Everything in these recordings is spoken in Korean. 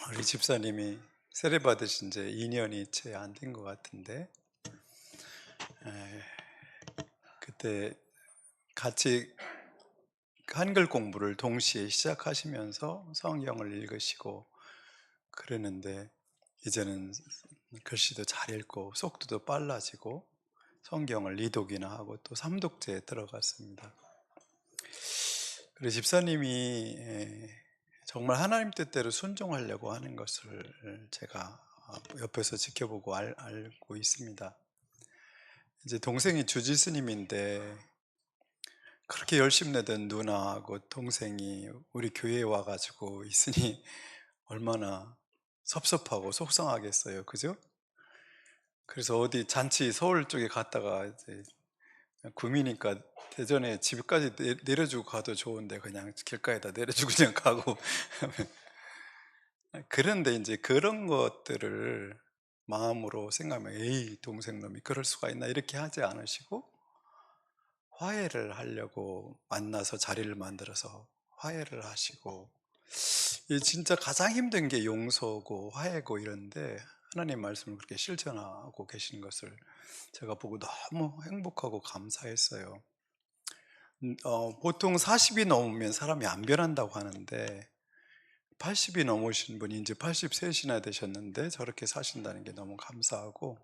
우리 집사님이 세례 받으신 지 2년이 채 안 된 것 같은데, 에, 그때 같이 한글 공부를 동시에 시작하시면서 성경을 읽으시고 그러는데, 이제는 글씨도 잘 읽고 속도도 빨라지고 성경을 이독이나 하고 또 삼독제에 들어갔습니다. 그리고 집사님이 정말 하나님 뜻대로 순종하려고 하는 것을 제가 옆에서 지켜보고 알고 있습니다. 이제 동생이 주지 스님인데, 그렇게 열심히 내던 누나하고 동생이 우리 교회에 와가지고 있으니 얼마나 섭섭하고 속상하겠어요, 그죠? 그래서 어디 잔치 서울 쪽에 갔다가 이제 구미니까 대전에 집까지 내려주고 가도 좋은데 그냥 길가에다 내려주고 그냥 가고 그런데 이제 그런 것들을 마음으로 생각하면, 에이 동생 놈이 그럴 수가 있나, 이렇게 하지 않으시고 화해를 하려고 만나서 자리를 만들어서 화해를 하시고, 이 진짜 가장 힘든 게 용서고 화해고 이런데, 하나님 말씀을 그렇게 실천하고 계신 것을 제가 보고 너무 행복하고 감사했어요. 보통 40이 넘으면 사람이 안 변한다고 하는데, 80이 넘으신 분이 이제 83이나 되셨는데 저렇게 사신다는 게 너무 감사하고,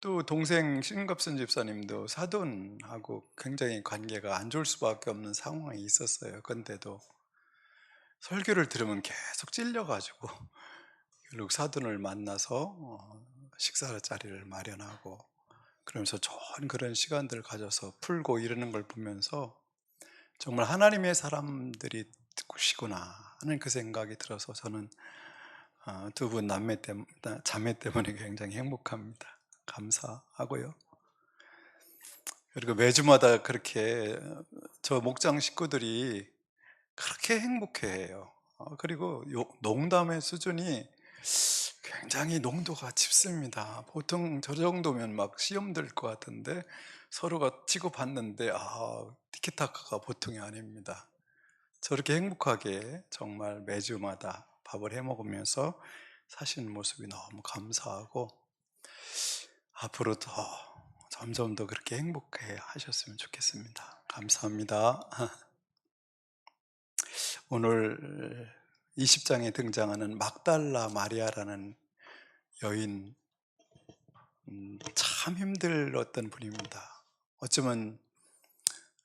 또 동생 신갑선 집사님도 사돈하고 굉장히 관계가 안 좋을 수밖에 없는 상황이 있었어요. 그런데도 설교를 들으면 계속 찔려가지고 결국 사돈을 만나서 식사 자리를 마련하고, 그러면서 좋은 그런 시간들을 가져서 풀고 이러는 걸 보면서 정말 하나님의 사람들이 듣고시구나 하는 그 생각이 들어서, 저는 두 분 자매 때문에 굉장히 행복합니다. 감사하고요. 그리고 매주마다 그렇게 저 목장 식구들이 그렇게 행복해해요. 그리고 농담의 수준이 굉장히 농도가 짙습니다. 보통 저 정도면 막 시험 들 것 같은데 서로가 치고받는데, 티키타카가 보통이 아닙니다. 저렇게 행복하게 정말 매주마다 밥을 해 먹으면서 사시는 모습이 너무 감사하고, 앞으로 더 점점 더 그렇게 행복해 하셨으면 좋겠습니다. 감사합니다. 오늘 20장에 등장하는 막달라 마리아라는 여인, 참 힘들었던 분입니다. 어쩌면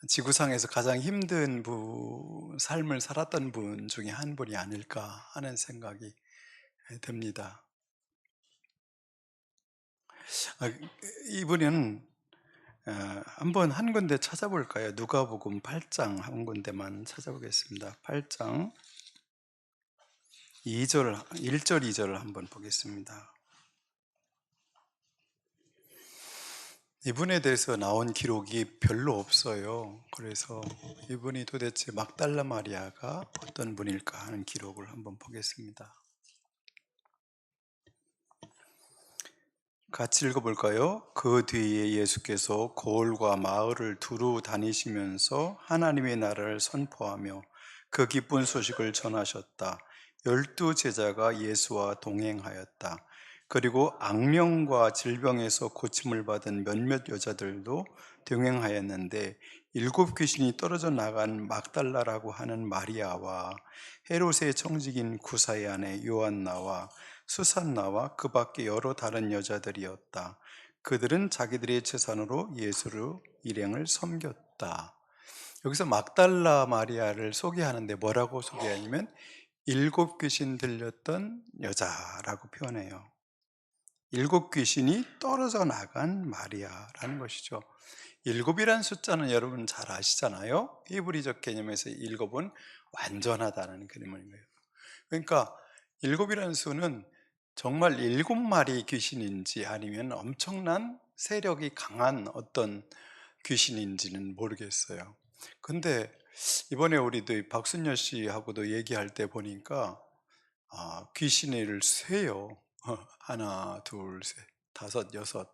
지구상에서 가장 힘든 삶을 살았던 분 중에 한 분이 아닐까 하는 생각이 듭니다. 이분은 한번 한 군데 찾아볼까요? 누가복음 8장 한 군데만 찾아보겠습니다. 8장 1절 2절을 한번 보겠습니다. 이분에 대해서 나온 기록이 별로 없어요. 그래서 이분이 도대체 막달라 마리아가 어떤 분일까 하는 기록을 한번 보겠습니다. 같이 읽어볼까요? 그 뒤에 예수께서 고을과 마을을 두루 다니시면서 하나님의 나라를 선포하며 그 기쁜 소식을 전하셨다. 12제자가 예수와 동행하였다. 그리고 악령과 질병에서 고침을 받은 몇몇 여자들도 동행하였는데, 7귀신이 떨어져 나간 막달라라고 하는 마리아와 헤롯의 청직인 구사의 아내 요한나와 수산나와 그 밖에 여러 다른 여자들이었다. 그들은 자기들의 재산으로 예수를 일행을 섬겼다. 여기서 막달라 마리아를 소개하는데 뭐라고 소개하냐면 7귀신 들렸던 여자라고 표현해요. 7귀신이 떨어져 나간 마리아라는 것이죠. 7이라는 숫자는 여러분 잘 아시잖아요. 히브리적 개념에서 7은 완전하다는 그림인 거예요. 그러니까 7이라는 수는 정말 7마리 귀신인지 아니면 엄청난 세력이 강한 어떤 귀신인지는 모르겠어요. 근데 이번에 우리도 박순녀 씨하고도 얘기할 때 보니까 귀신을 세요. 하나, 둘, 셋, 다섯, 여섯.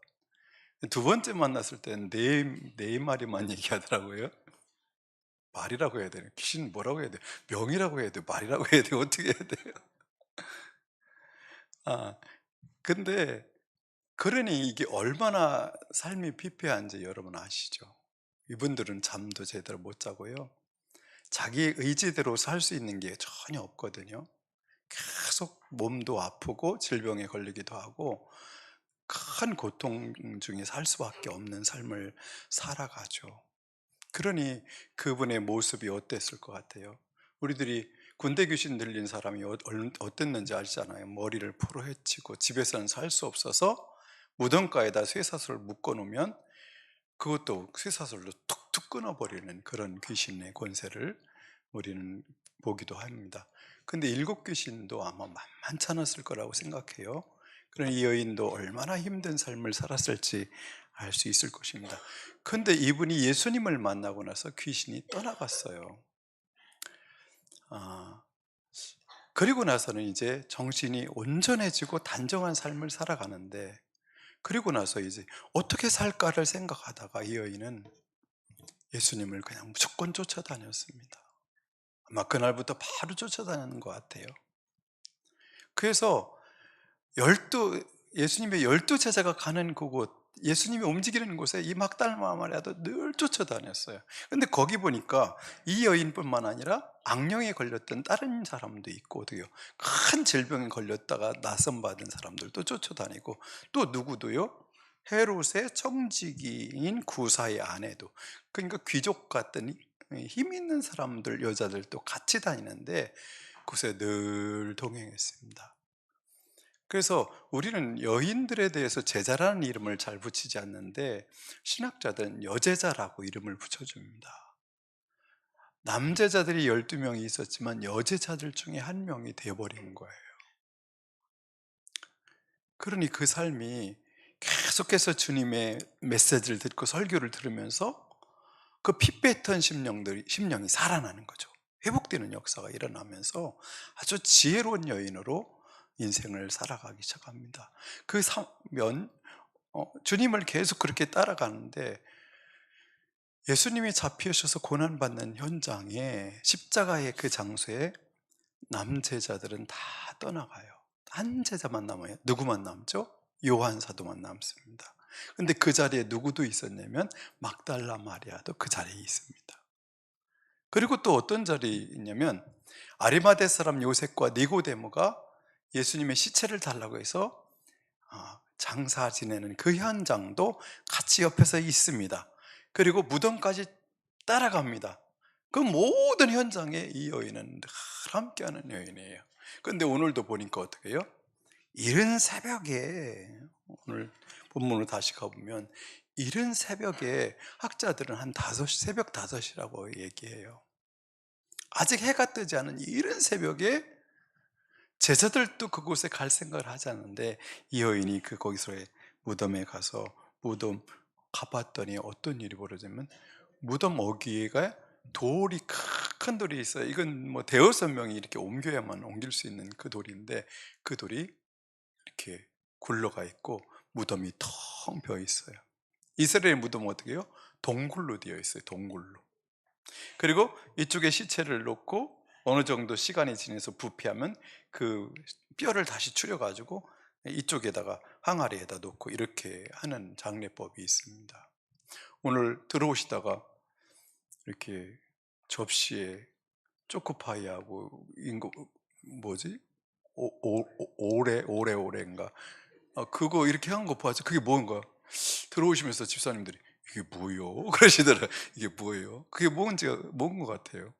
두 번째 만났을 때는 네 마리만 얘기하더라고요. 말이라고 해야 되나? 귀신 뭐라고 해야 돼? 명이라고 해야 돼? 말이라고 해야 돼? 어떻게 해야 돼요? 아 근데 그러니 이게 얼마나 삶이 피폐한지 여러분 아시죠? 이분들은 잠도 제대로 못 자고요. 자기 의지대로 살 수 있는 게 전혀 없거든요. 계속 몸도 아프고 질병에 걸리기도 하고 큰 고통 중에 살 수밖에 없는 삶을 살아가죠. 그러니 그분의 모습이 어땠을 것 같아요? 우리들이 군대 귀신 들린 사람이 어땠는지 아시잖아요. 머리를 풀어 헤치고 집에서는 살 수 없어서 무덤가에다 쇠사슬을 묶어 놓으면 그것도 쇠사슬로 툭툭 끊어버리는 그런 귀신의 권세를 우리는 보기도 합니다. 근데 일곱 귀신도 아마 만만치 않았을 거라고 생각해요. 그런 이 여인도 얼마나 힘든 삶을 살았을지 알 수 있을 것입니다. 근데 이분이 예수님을 만나고 나서 귀신이 떠나갔어요. 아, 그리고 나서는 이제 정신이 온전해지고 단정한 삶을 살아가는데, 그리고 나서 이제 어떻게 살까를 생각하다가 이 여인은 예수님을 그냥 무조건 쫓아다녔습니다. 아마 그날부터 바로 쫓아다니는 것 같아요. 그래서 열두 예수님의 12제자가 가는 그곳, 예수님이 움직이는 곳에 이 막달라 마리아도 늘 쫓아다녔어요. 근데 거기 보니까 이 여인뿐만 아니라 악령에 걸렸던 다른 사람도 있고, 어떻게요? 큰 질병에 걸렸다가 낯선 받은 사람들도 쫓아다니고, 또 누구도요? 헤롯의 청지기인 구사의 아내도, 그러니까 귀족 같은 힘 있는 사람들, 여자들도 같이 다니는데 그곳에 늘 동행했습니다. 그래서 우리는 여인들에 대해서 제자라는 이름을 잘 붙이지 않는데, 신학자들은 여제자라고 이름을 붙여줍니다. 남제자들이 12명이 있었지만 여제자들 중에 한 명이 되어버린 거예요. 그러니 그 삶이 계속해서 주님의 메시지를 듣고 설교를 들으면서 그 피 뺐던 심령이 살아나는 거죠. 회복되는 역사가 일어나면서 아주 지혜로운 여인으로 인생을 살아가기 시작합니다. 그 주님을 계속 그렇게 따라가는데, 예수님이 잡히셔서 고난받는 현장에, 십자가의 그 장소에 남제자들은 다 떠나가요. 한 제자만 남아요. 누구만 남죠? 요한 사도만 남습니다. 근데 그 자리에 누구도 있었냐면 막달라 마리아도 그 자리에 있습니다. 그리고 또 어떤 자리에 있냐면 아리마대 사람 요셉과 니고데모가 예수님의 시체를 달라고 해서 장사 지내는 그 현장도 같이 옆에서 있습니다. 그리고 무덤까지 따라갑니다. 그 모든 현장에 이 여인은 늘 함께하는 여인이에요. 그런데 오늘도 보니까 어떻게 해요? 이른 새벽에, 오늘 본문으로 다시 가보면 이른 새벽에, 학자들은 한 5시, 새벽 5시라고 얘기해요. 아직 해가 뜨지 않은 이른 새벽에 제자들도 그곳에 갈 생각을 하지 않는데, 이 여인이 거기서의 무덤에 가서 무덤 가봤더니 어떤 일이 벌어지면, 무덤 어귀에가 돌이, 큰 돌이 있어요. 이건 뭐 대여섯 명이 이렇게 옮겨야만 옮길 수 있는 그 돌인데, 그 돌이 이렇게 굴러가 있고 무덤이 텅 비어 있어요. 이스라엘 무덤은 어떻게 해요? 동굴로 되어 있어요. 동굴로. 그리고 이쪽에 시체를 놓고 어느 정도 시간이 지나서 부패하면 그 뼈를 다시 추려가지고 이쪽에다가 항아리에다 놓고 이렇게 하는 장례법이 있습니다. 오늘 들어오시다가 이렇게 접시에 초코파이하고 뭐지? 오레오레인가? 그거 이렇게 한 거 봐서 그게 뭔가, 들어오시면서 집사님들이 이게 뭐요? 그러시더라. 이게 뭐예요? 그게 뭔 것 같아요?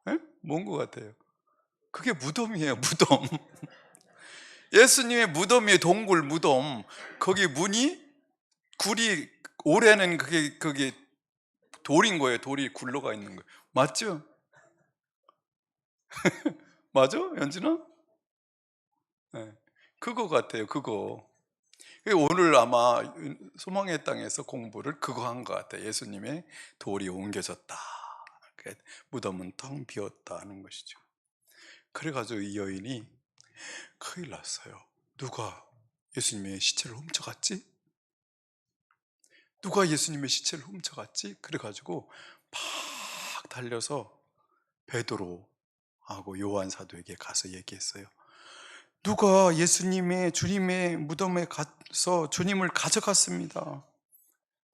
예? 뭔 것 같아요? 그게 무덤이에요, 무덤. 예수님의 무덤이에요, 동굴 무덤. 거기 굴이, 오래는 그게 돌인 거예요. 돌이 굴러가 있는 거예요. 맞죠? 맞아? 연진아? 네. 그거 같아요, 그거. 오늘 아마 소망의 땅에서 공부를 그거 한 것 같아요. 예수님의 돌이 옮겨졌다. 무덤은 텅 비었다는 것이죠. 그래가지고 이 여인이 큰일 났어요. 누가 예수님의 시체를 훔쳐갔지? 누가 예수님의 시체를 훔쳐갔지? 그래가지고 막 달려서 베드로하고 요한 사도에게 가서 얘기했어요. 누가 예수님의 주님의 무덤에 가서 주님을 가져갔습니다.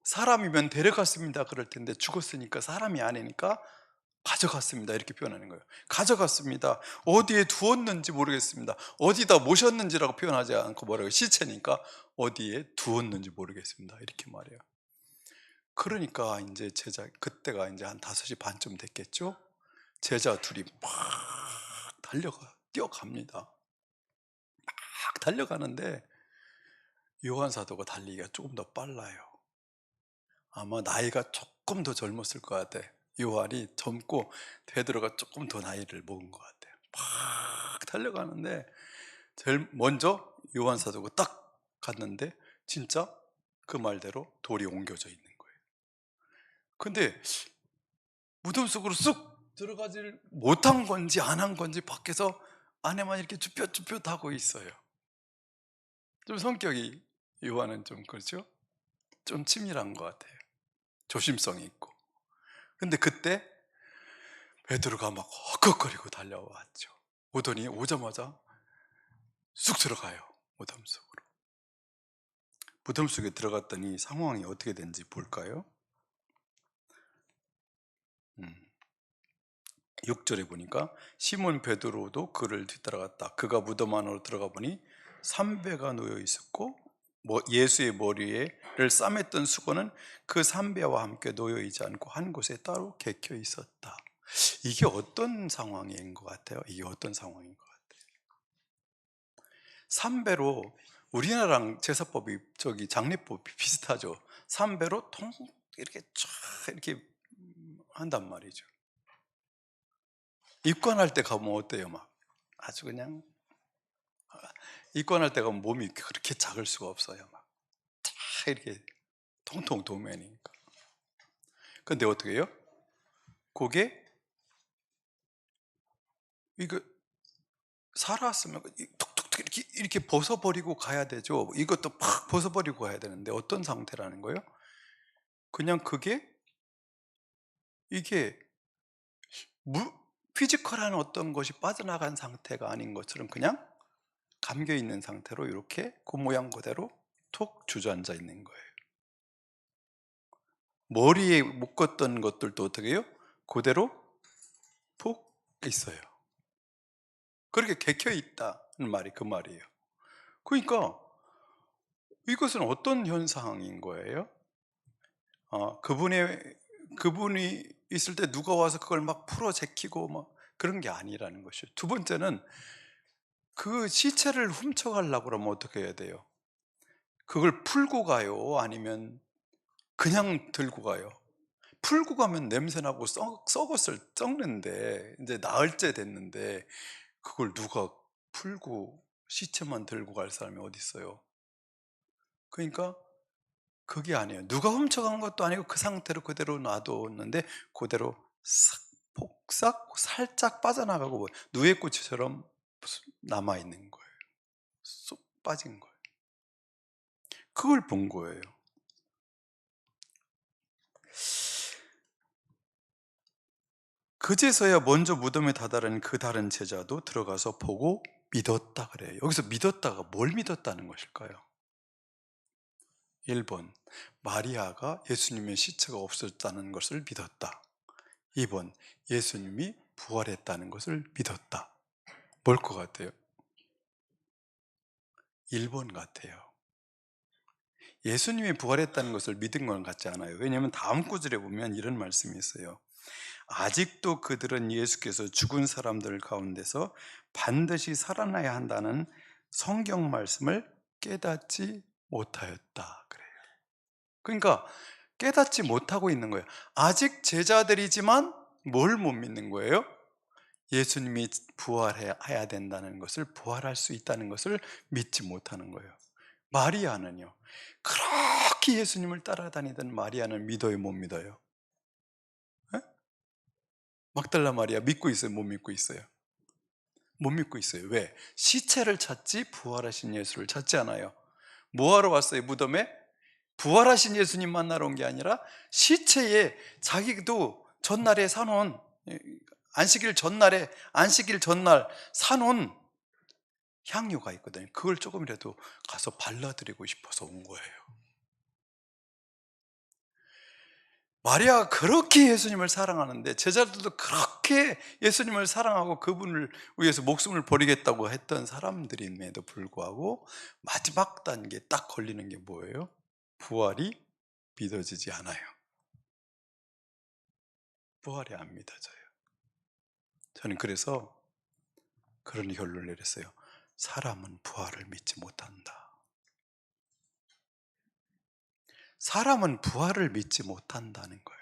사람이면 데려갔습니다. 그럴 텐데 죽었으니까 사람이 아니니까 가져갔습니다. 이렇게 표현하는 거예요. 가져갔습니다. 어디에 두었는지 모르겠습니다. 어디다 모셨는지라고 표현하지 않고 뭐라고 시체니까 어디에 두었는지 모르겠습니다. 이렇게 말해요. 그러니까 이제 제자 그때가 이제 한 5시 반쯤 됐겠죠. 제자 둘이 막 뛰어갑니다. 막 달려가는데 요한 사도가 달리기가 조금 더 빨라요. 아마 나이가 조금 더 젊었을 것 같아. 요한이 젊고 베드로가 조금 더 나이를 먹은 것 같아요. 막 달려가는데 제일 먼저 요한 사도가 딱 갔는데 진짜 그 말대로 돌이 옮겨져 있는 거예요. 근데 무덤 속으로 쑥 들어가지를 못한 건지 안 한 건지 밖에서 안에만 이렇게 쭈뼛쭈뼛 하고 있어요. 좀 성격이 요한은 좀 그렇죠? 좀 치밀한 것 같아요. 조심성이 있고. 근데 그때 베드로가 막 헉헉거리고 달려왔죠. 오더니 오자마자 쑥 들어가요. 무덤 속으로. 무덤 속에 들어갔더니 상황이 어떻게 된지 볼까요? 6절에 보니까 시몬 베드로도 그를 뒤따라갔다. 그가 무덤 안으로 들어가 보니 삼배가 놓여 있었고 예수의 머리에를 싸맸던 수건은 그 삼배와 함께 놓여 있지 않고 한 곳에 따로 개켜 있었다. 이게 어떤 상황인 것 같아요? 이게 어떤 상황인 것 같아요? 삼배로 우리나라랑 제사법이 장례법이 비슷하죠. 삼배로 통 이렇게 쫙 이렇게 한단 말이죠. 입관할 때 가면 어때요? 막 아주 그냥 입관할 때 가면 몸이 그렇게 작을 수가 없어요. 막 다 이렇게 통통 도면이니까. 근데 어떻게 해요? 그게 이거 살았으면 툭툭툭 이렇게 벗어버리고 가야 되죠. 이것도 팍 벗어버리고 가야 되는데 어떤 상태라는 거예요? 그냥 이게 피지컬한 어떤 것이 빠져나간 상태가 아닌 것처럼 그냥 감겨 있는 상태로 이렇게 그 모양 그대로 툭 주저앉아 있는 거예요. 머리에 묶었던 것들도 어떻게 해요? 그대로 푹 있어요. 그렇게 개켜 있다는 말이 그 말이에요. 그러니까 이것은 어떤 현상인 거예요? 그분이 있을 때 누가 와서 그걸 막 풀어 제키고 막 그런 게 아니라는 것이죠. 두 번째는 그 시체를 훔쳐가려고 그러면 어떻게 해야 돼요? 그걸 풀고 가요? 아니면 그냥 들고 가요? 풀고 가면 냄새나고 썩는데 이제 나흘째 됐는데 그걸 누가 풀고 시체만 들고 갈 사람이 어디 있어요? 그러니까 그게 아니에요. 누가 훔쳐간 것도 아니고 그 상태로 그대로 놔뒀는데 그대로 싹 폭삭 살짝 빠져나가고 누에꽃처럼 남아 있는 거예요. 쏙 빠진 거예요. 그걸 본 거예요. 그제서야 먼저 무덤에 다다른 그 다른 제자도 들어가서 보고 믿었다 그래요. 여기서 믿었다가 뭘 믿었다는 것일까요? 1번, 마리아가 예수님의 시체가 없었다는 것을 믿었다. 2번, 예수님이 부활했다는 것을 믿었다. 뭘 것 같아요? 1번 같아요. 예수님이 부활했다는 것을 믿은 건 같지 않아요. 왜냐하면 다음 구절에 보면 이런 말씀이 있어요. 아직도 그들은 예수께서 죽은 사람들 가운데서 반드시 살아나야 한다는 성경 말씀을 깨닫지 못하였다 그래요. 그러니까 깨닫지 못하고 있는 거예요. 아직 제자들이지만 뭘 못 믿는 거예요? 예수님이 부활해야 된다는 것을, 부활할 수 있다는 것을 믿지 못하는 거예요. 마리아는요, 그렇게 예수님을 따라다니던 마리아는 믿어요, 못 믿어요? 에? 막달라 마리아 믿고 있어요, 못 믿고 있어요? 못 믿고 있어요. 왜? 시체를 찾지 부활하신 예수를 찾지 않아요. 뭐하러 왔어요, 무덤에? 부활하신 예수님 만나러 온 게 아니라 시체에 자기도 전날에 사놓은, 안식일 전날 사놓은 향유가 있거든요. 그걸 조금이라도 가서 발라드리고 싶어서 온 거예요. 마리아가 그렇게 예수님을 사랑하는데, 제자들도 그렇게 예수님을 사랑하고 그분을 위해서 목숨을 버리겠다고 했던 사람들임에도 불구하고 마지막 단계에 딱 걸리는 게 뭐예요? 부활이 믿어지지 않아요. 부활이 안 믿어져요. 저는 그래서 그런 결론을 내렸어요. 사람은 부활을 믿지 못한다. 사람은 부활을 믿지 못한다는 거예요.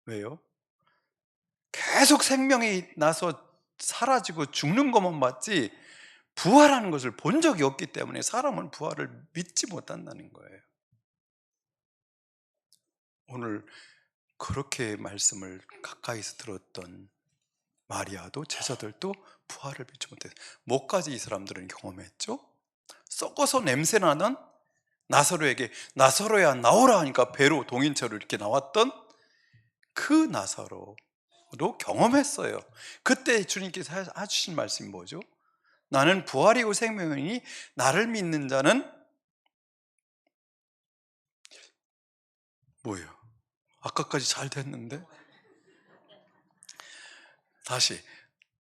왜요? 계속 생명이 나서 사라지고 죽는 것만 봤지 부활하는 것을 본 적이 없기 때문에 사람은 부활을 믿지 못한다는 거예요. 오늘 그렇게 말씀을 가까이서 들었던 마리아도 제자들도 부활을 믿지 못했어요. 뭐까지 이 사람들은 경험했죠? 썩어서 냄새나는 나사로에게 나사로야 나오라 하니까 배로 동인처럼 이렇게 나왔던 그 나사로로 경험했어요. 그때 주님께서 하신 말씀이 뭐죠? 나는 부활이고 생명이니 나를 믿는 자는 뭐예요? 아까까지 잘 됐는데 다시,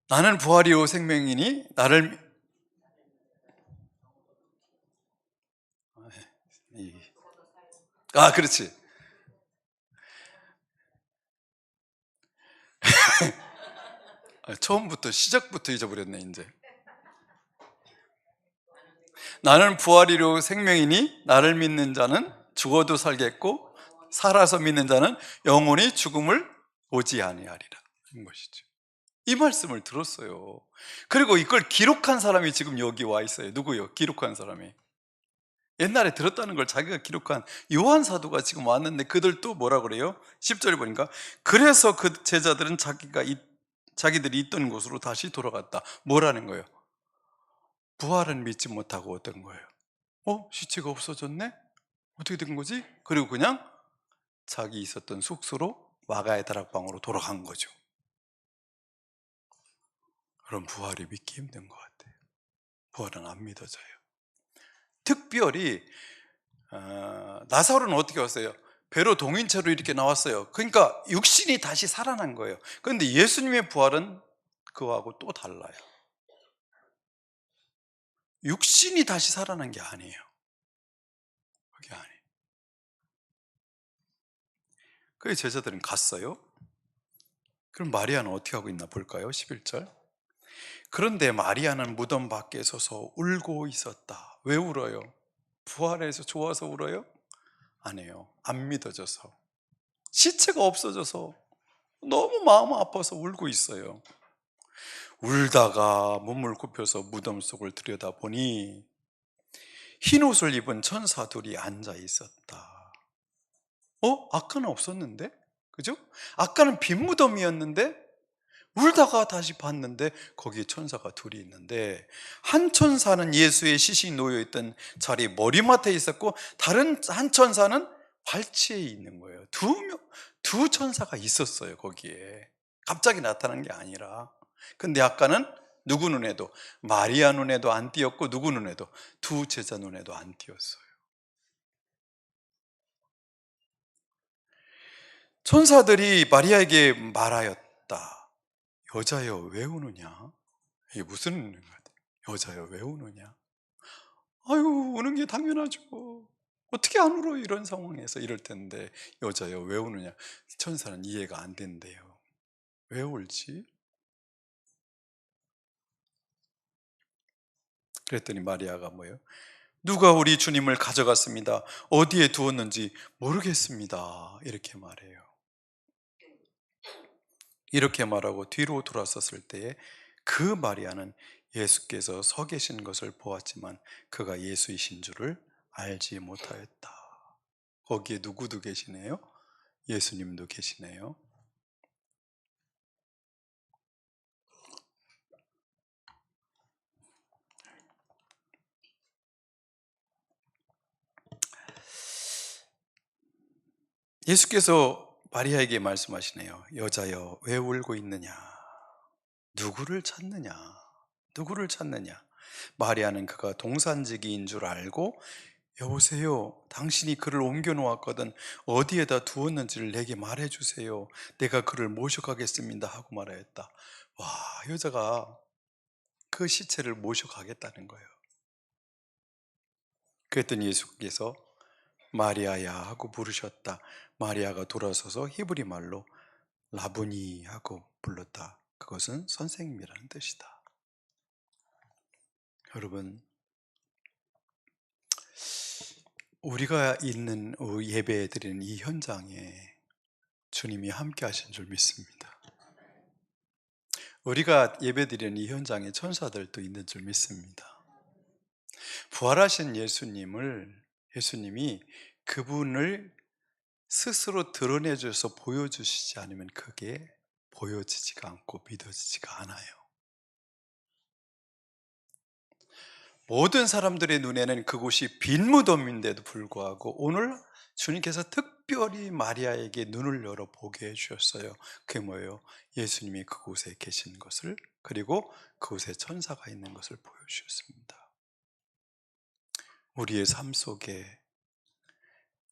나는 부활이요 생명이니 나를 그렇지. 처음부터 시작부터 잊어버렸네 이제. 나는 부활이요 생명이니 나를 믿는 자는 죽어도 살겠고 살아서 믿는 자는 영원히 죽음을 보지 아니하리라, 이 것이죠. 이 말씀을 들었어요. 그리고 이걸 기록한 사람이 지금 여기 와 있어요. 누구요? 기록한 사람이. 옛날에 들었다는 걸 자기가 기록한 요한 사도가 지금 왔는데 그들도 뭐라 그래요? 10절에 보니까 그래서 그 제자들은 자기들이 있던 곳으로 다시 돌아갔다. 뭐라는 거예요? 부활은 믿지 못하고 어떤 거예요? 시체가 없어졌네? 어떻게 된 거지? 그리고 그냥 자기 있었던 숙소로 마가의 다락방으로 돌아간 거죠. 그럼 부활이 믿기 힘든 것 같아요. 부활은 안 믿어져요. 특별히 나사로는 어떻게 왔어요? 배로 동인체로 이렇게 나왔어요. 그러니까 육신이 다시 살아난 거예요. 그런데 예수님의 부활은 그거하고 또 달라요. 육신이 다시 살아난 게 아니에요. 그게 아니에요. 그래서 제자들은 갔어요. 그럼 마리아는 어떻게 하고 있나 볼까요? 11절. 그런데 마리아는 무덤 밖에 서서 울고 있었다. 왜 울어요? 부활해서 좋아서 울어요? 아니에요. 안 믿어져서. 시체가 없어져서 너무 마음 아파서 울고 있어요. 울다가 몸을 굽혀서 무덤 속을 들여다보니 흰 옷을 입은 천사 둘이 앉아 있었다. 아까는 없었는데? 그죠? 아까는 빈 무덤이었는데 울다가 다시 봤는데 거기에 천사가 둘이 있는데, 한 천사는 예수의 시신이 놓여있던 자리 머리맡에 있었고 다른 한 천사는 발치에 있는 거예요. 두 천사가 있었어요. 거기에 갑자기 나타난 게 아니라. 근데 아까는 누구 눈에도, 마리아 눈에도 안 띄었고 누구 눈에도, 두 제자 눈에도 안 띄었어요. 천사들이 마리아에게 말하였다. 여자여 왜 우느냐? 이게 무슨 의미인 것 같아요? 여자여 왜 우느냐? 아유, 우는 게 당연하죠. 어떻게 안 울어? 이런 상황에서 이럴 텐데 여자여 왜 우느냐? 천사는 이해가 안 된대요. 왜 울지? 그랬더니 마리아가 뭐예요? 누가 우리 주님을 가져갔습니다. 어디에 두었는지 모르겠습니다. 이렇게 말해요. 이렇게 말하고 뒤로 돌아섰을 때에 그 마리아는 예수께서 서 계신 것을 보았지만 그가 예수이신 줄을 알지 못하였다. 거기에 누구도 계시네요? 예수님도 계시네요. 예수께서 마리아에게 말씀하시네요. 여자여 왜 울고 있느냐? 누구를 찾느냐? 누구를 찾느냐? 마리아는 그가 동산지기인 줄 알고 여보세요, 당신이 그를 옮겨 놓았거든 어디에다 두었는지를 내게 말해 주세요. 내가 그를 모셔가겠습니다 하고 말하였다. 와, 여자가 그 시체를 모셔가겠다는 거예요. 그랬더니 예수께서 마리아야 하고 부르셨다. 마리아가 돌아서서 히브리 말로 라보니 하고 불렀다. 그것은 선생님이라는 뜻이다. 여러분, 우리가 있는 예배 드리는 이 현장에 주님이 함께 하신 줄 믿습니다. 우리가 예배 드리는 이 현장에 천사들도 있는 줄 믿습니다. 부활하신 예수님이 그분을 스스로 드러내줘서 보여주시지 않으면 그게 보여지지가 않고 믿어지지가 않아요. 모든 사람들의 눈에는 그곳이 빈 무덤인데도 불구하고 오늘 주님께서 특별히 마리아에게 눈을 열어 보게 해주셨어요. 그게 뭐예요? 예수님이 그곳에 계신 것을, 그리고 그곳에 천사가 있는 것을 보여주셨습니다. 우리의 삶 속에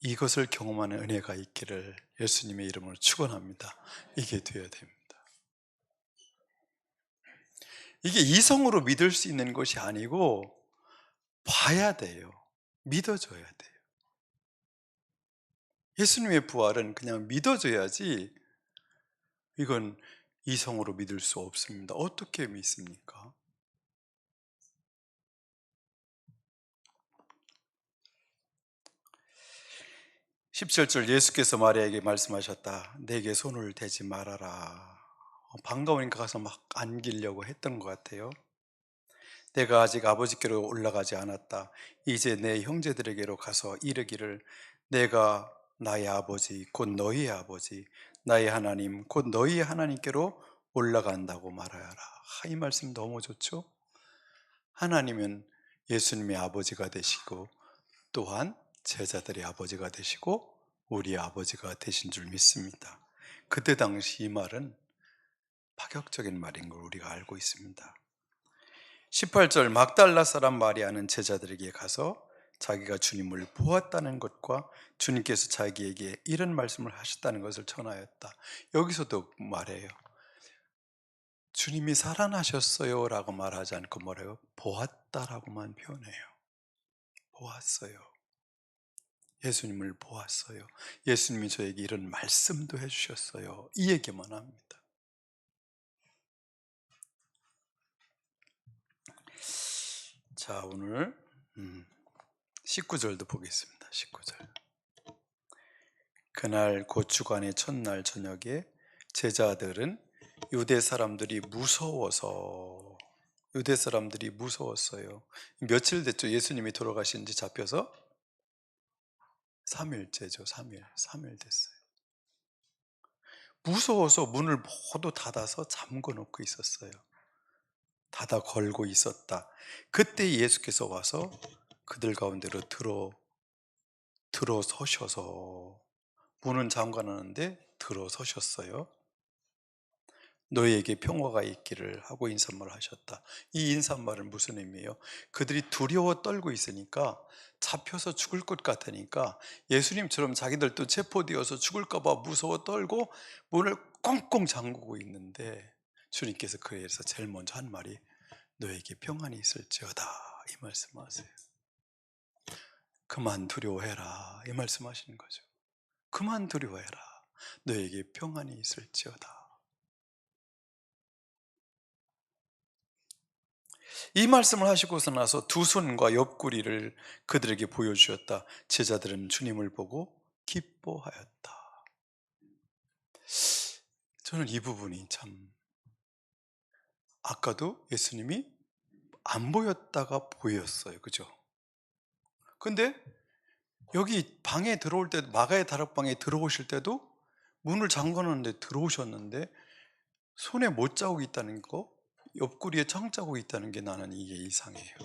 이것을 경험하는 은혜가 있기를 예수님의 이름으로 축원합니다. 이게 되어야 됩니다. 이게 이성으로 믿을 수 있는 것이 아니고 봐야 돼요. 믿어줘야 돼요. 예수님의 부활은 그냥 믿어줘야지 이건 이성으로 믿을 수 없습니다. 어떻게 믿습니까? 17절 예수께서 마리아에게 말씀하셨다. 내게 손을 대지 말아라. 반가우니까 가서 막 안기려고 했던 것 같아요. 내가 아직 아버지께로 올라가지 않았다. 이제 내 형제들에게로 가서 이르기를 내가 나의 아버지 곧 너희의 아버지 나의 하나님 곧 너희의 하나님께로 올라간다고 말하여라. 이 말씀 너무 좋죠? 하나님은 예수님의 아버지가 되시고 또한 제자들의 아버지가 되시고 우리의 아버지가 되신 줄 믿습니다. 그때 당시 이 말은 파격적인 말인 걸 우리가 알고 있습니다. 18절 막달라 사람 마리아는 제자들에게 가서 자기가 주님을 보았다는 것과 주님께서 자기에게 이런 말씀을 하셨다는 것을 전하였다. 여기서도 말해요. 주님이 살아나셨어요 라고 말하지 않고 뭐래요? 보았다라고만 표현해요. 보았어요. 예수님을 보았어요. 예수님이 저에게 이런 말씀도 해주셨어요. 이 얘기만 합니다. 자, 오늘 19절도 보겠습니다. 19절. 그날 곧 주간의 첫날 저녁에 제자들은 유대 사람들이 무서웠어요. 며칠 됐죠? 예수님이 돌아가신 지 잡혀서 3일째죠. 3일 됐어요. 무서워서 문을 모두 닫아서 잠궈 놓고 있었어요. 닫아 걸고 있었다. 그때 예수께서 와서 그들 가운데로 들어서셔서 문은 잠가 놨는데 들어서셨어요. 너희에게 평화가 있기를 하고 인사말을 하셨다. 이 인사말은 무슨 의미예요? 그들이 두려워 떨고 있으니까 잡혀서 죽을 것 같으니까 예수님처럼 자기들도 체포되어서 죽을까 봐 무서워 떨고 문을 꽁꽁 잠그고 있는데 주님께서 그에서 제일 먼저 한 말이 너에게 평안이 있을지어다 이 말씀하세요. 그만 두려워해라 이 말씀하시는 거죠. 그만 두려워해라 너에게 평안이 있을지어다. 이 말씀을 하시고서 나서 두 손과 옆구리를 그들에게 보여주셨다. 제자들은 주님을 보고 기뻐하였다. 저는 이 부분이 참, 아까도 예수님이 안 보였다가 보였어요. 그죠? 근데 여기 방에 들어올 때도, 마가의 다락방에 들어오실 때도 문을 잠궈 놨는데 들어오셨는데 손에 못 자국이 있다는 거, 옆구리에 청자국이 있다는 게 나는 이게 이상해요.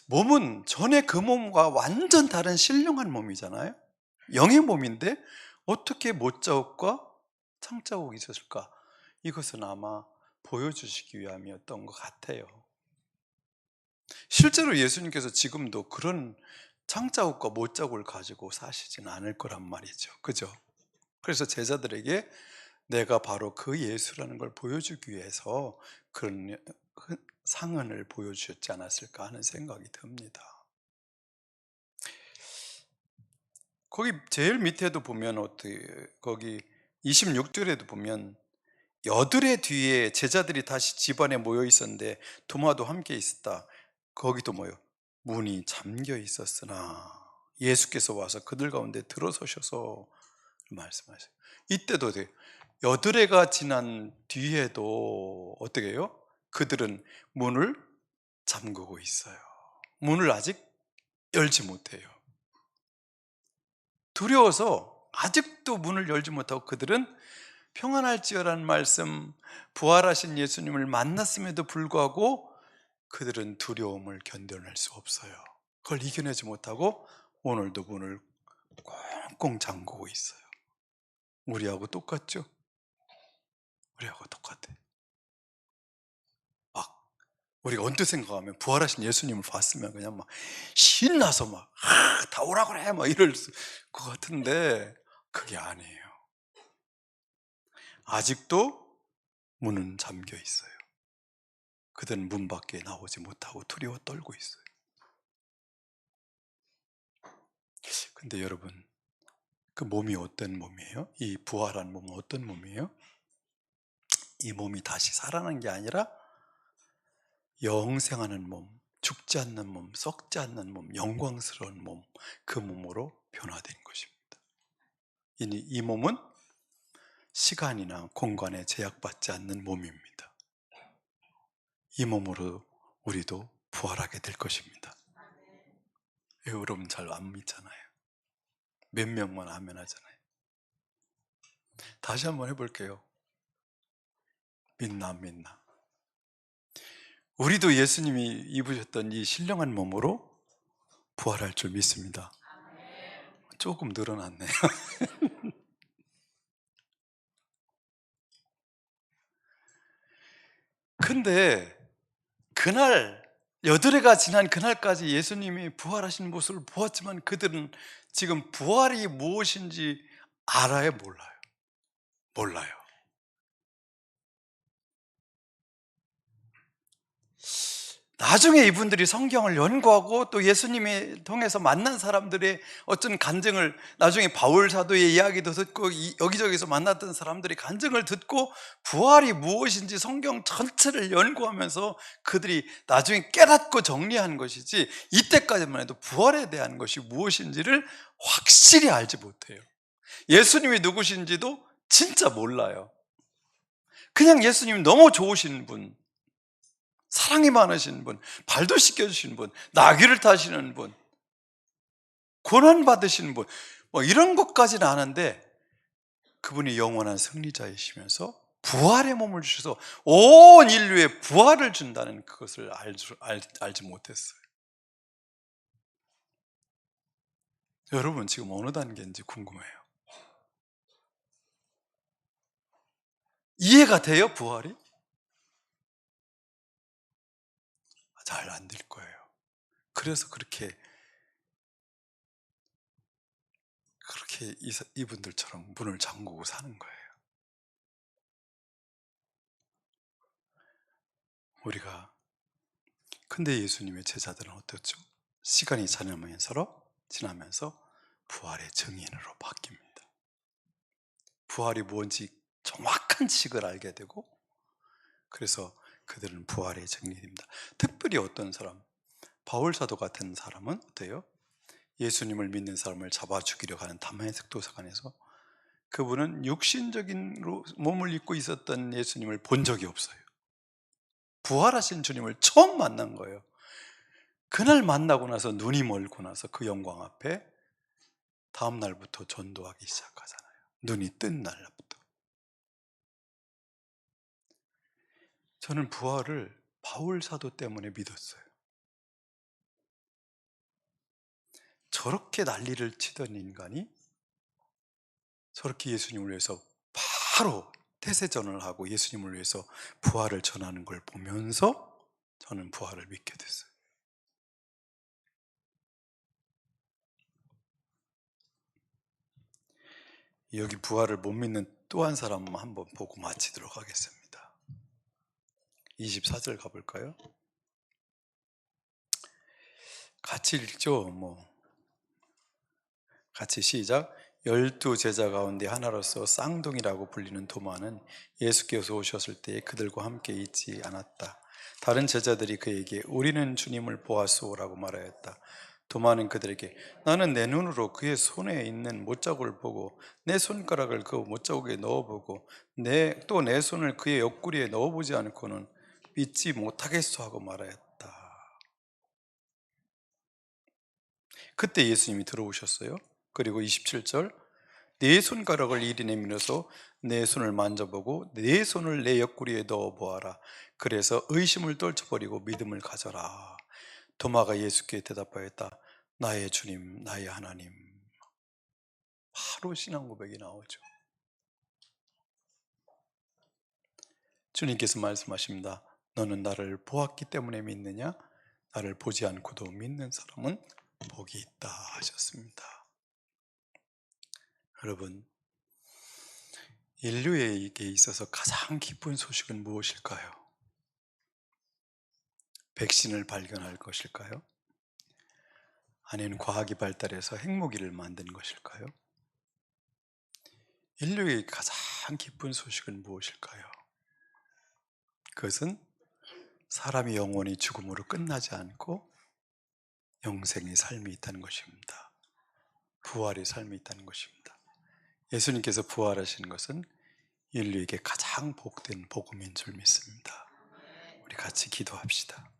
몸은 전에 그 몸과 완전 다른 신령한 몸이잖아요. 영의 몸인데 어떻게 못자국과 창자국이 있었을까? 이것은 아마 보여주시기 위함이었던 것 같아요. 실제로 예수님께서 지금도 그런 창자국과 못자국을 가지고 사시진 않을 거란 말이죠. 그죠? 그래서 제자들에게 내가 바로 그 예수라는 걸 보여주기 위해서 그런 상흔을 보여주셨지 않았을까 하는 생각이 듭니다. 거기 제일 밑에도 보면 어떻게 거기 26절에도 보면 여드레 뒤에 제자들이 다시 집안에 모여 있었는데 도마도 함께 있었다. 거기도 뭐요? 문이 잠겨 있었으나 예수께서 와서 그들 가운데 들어서셔서 말씀하세요. 이때도 여드레가 지난 뒤에도 어떻게 해요? 그들은 문을 잠그고 있어요. 문을 아직 열지 못해요. 두려워서 아직도 문을 열지 못하고 그들은 평안할지어라는 말씀, 부활하신 예수님을 만났음에도 불구하고 그들은 두려움을 견뎌낼 수 없어요. 그걸 이겨내지 못하고 오늘도 문을 꽁꽁 잠그고 있어요. 우리하고 똑같죠? 우리하고 똑같아. 막 우리가 언뜻 생각하면 부활하신 예수님을 봤으면 그냥 막 신나서 막 다 오라 그래 막 이럴 것 같은데 그게 아니에요. 아직도 문은 잠겨 있어요. 그들은 문 밖에 나오지 못하고 두려워 떨고 있어요. 근데 여러분, 그 몸이 어떤 몸이에요? 이 부활한 몸은 어떤 몸이에요? 이 몸이 다시 살아나는 게 아니라 영생하는 몸, 죽지 않는 몸, 썩지 않는 몸, 영광스러운 몸, 그 몸으로 변화된 것입니다. 이 몸은 시간이나 공간에 제약받지 않는 몸입니다. 이 몸으로 우리도 부활하게 될 것입니다. 여러분 잘 안 믿잖아요. 몇 명만 아멘 하잖아요. 다시 한번 해볼게요. 믿나 안 믿나? 우리도 예수님이 입으셨던 이 신령한 몸으로 부활할 줄 믿습니다. 조금 늘어났네요. 근데 그날 여드레가 지난 그날까지 예수님이 부활하신 모습을 보았지만 그들은 지금 부활이 무엇인지 알아요? 몰라요? 몰라요. 나중에 이분들이 성경을 연구하고 또 예수님이 통해서 만난 사람들의 어떤 간증을 나중에 바울 사도의 이야기도 듣고 여기저기서 만났던 사람들이 간증을 듣고 부활이 무엇인지 성경 전체를 연구하면서 그들이 나중에 깨닫고 정리한 것이지 이때까지만 해도 부활에 대한 것이 무엇인지를 확실히 알지 못해요. 예수님이 누구신지도 진짜 몰라요. 그냥 예수님이 너무 좋으신 분, 사랑이 많으신 분, 발도 씻겨주시는 분, 나귀를 타시는 분, 고난 받으시는 분, 뭐 이런 것까지는 아는데 그분이 영원한 승리자이시면서 부활의 몸을 주셔서 온 인류에 부활을 준다는 그것을 알지 못했어요. 여러분 지금 어느 단계인지 궁금해요. 이해가 돼요, 부활이? 잘 안 될 거예요. 그래서 그렇게 이분들처럼 문을 잠그고 사는 거예요. 우리가 근데 예수님의 제자들은 어떻죠? 시간이 지나면서 부활의 증인으로 바뀝니다. 부활이 뭔지 정확한 식을 알게 되고 그래서 그들은 부활의 증인이 됩니다. 특별히 어떤 사람, 바울 사도 같은 사람은 어때요? 예수님을 믿는 사람을 잡아 죽이려 하는 다메섹 도서관에서 그분은 육신적인 몸을 입고 있었던 예수님을 본 적이 없어요. 부활하신 주님을 처음 만난 거예요. 그날 만나고 나서 눈이 멀고 나서 그 영광 앞에 다음 날부터 전도하기 시작하잖아요. 눈이 뜬 날부터. 저는 부활을 바울 사도 때문에 믿었어요. 저렇게 난리를 치던 인간이 저렇게 예수님을 위해서 바로 태세전을 하고 예수님을 위해서 부활을 전하는 걸 보면서 저는 부활을 믿게 됐어요. 여기 부활을 못 믿는 또 한 사람 한번 보고 마치도록 하겠습니다. 24절 가볼까요? 같이 읽죠. 같이 시작. 12제자 가운데 하나로서 쌍둥이라고 불리는 도마는 예수께서 오셨을 때 그들과 함께 있지 않았다. 다른 제자들이 그에게 우리는 주님을 보았소라고 말하였다. 도마는 그들에게 나는 내 눈으로 그의 손에 있는 못자국을 보고 내 손가락을 그 못자국에 넣어보고 또 내 손을 그의 옆구리에 넣어보지 않고는 믿지 못하겠소 하고 말하였다. 그때 예수님이 들어오셨어요. 그리고 27절 내 손가락을 이리 내밀어서 내 손을 만져보고 내 손을 내 옆구리에 넣어보아라. 그래서 의심을 떨쳐버리고 믿음을 가져라. 도마가 예수께 대답하였다. 나의 주님, 나의 하나님. 바로 신앙 고백이 나오죠. 주님께서 말씀하십니다. 너는 나를 보았기 때문에 믿느냐? 나를 보지 않고도 믿는 사람은 복이 있다 하셨습니다. 여러분, 인류에게 있어서 가장 기쁜 소식은 무엇일까요? 백신을 발견할 것일까요? 아니면 과학이 발달해서 핵무기를 만든 것일까요? 인류의 가장 기쁜 소식은 무엇일까요? 그것은 사람이 영원히 죽음으로 끝나지 않고 영생의 삶이 있다는 것입니다. 부활의 삶이 있다는 것입니다. 예수님께서 부활하신 것은 인류에게 가장 복된 복음인 줄 믿습니다. 우리 같이 기도합시다.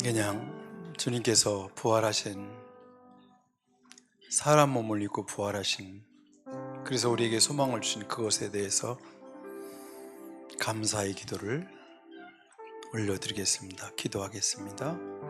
그냥 주님께서 부활하신 사람 몸을 입고 부활하신 그래서 우리에게 소망을 주신 그것에 대해서 감사의 기도를 올려드리겠습니다. 기도하겠습니다.